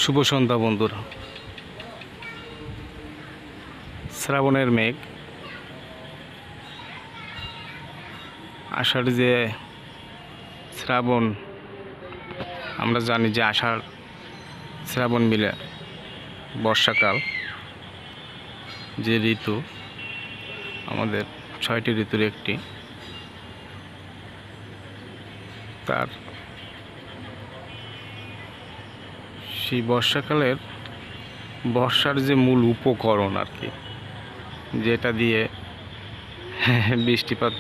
শুভ সন্ধ্যা বন্ধুরা। শ্রাবণের মেঘ, আষাঢ় যে শ্রাবণ, আমরা জানি যে আষাঢ় শ্রাবণ মিলে বর্ষাকাল, যে ঋতু আমাদের 6টি ঋতুর একটি, তার সেই বর্ষাকালের বর্ষার যে মূল উপকরণ আর কি, যেটা দিয়ে বৃষ্টিপাত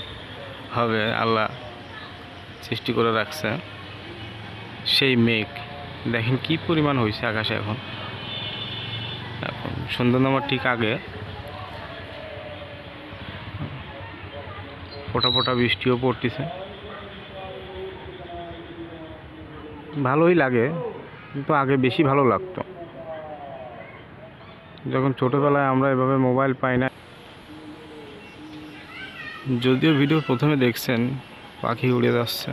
হবে আল্লাহ সৃষ্টি করে রাখছে, সেই মেঘ দেখেন কি পরিমাণ হয়েছে আকাশে। এখন সন্ধ্যা নামার ঠিক আগে ফোঁটা ফোঁটা বৃষ্টিও পড়তেছে, ভালোই লাগে। কিন্তু আগে বেশি ভালো লাগতো, যখন ছোটোবেলায় আমরা এভাবে মোবাইল পাই না। যদিও ভিডিও প্রথমে দেখছেন পাখি উড়ে যাচ্ছে,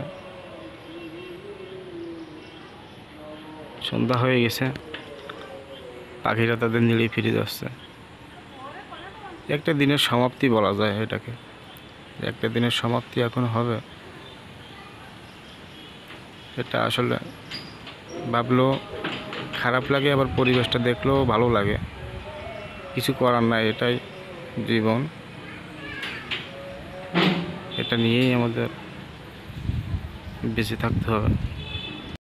সন্ধ্যা হয়ে গেছে, পাখিরা তাদের নিড়ে ফিরে যাচ্ছে। একটা দিনের সমাপ্তি বলা যায় এটাকে, একটা দিনের সমাপ্তি এখন হবে। এটা আসলে ভাবলেও খারাপ লাগে, আবার পরিবেশটা দেখলেও ভালো লাগে। কিছু করার নাই, এটাই জীবন, এটা নিয়েই আমাদের বেঁচে থাকতে হবে।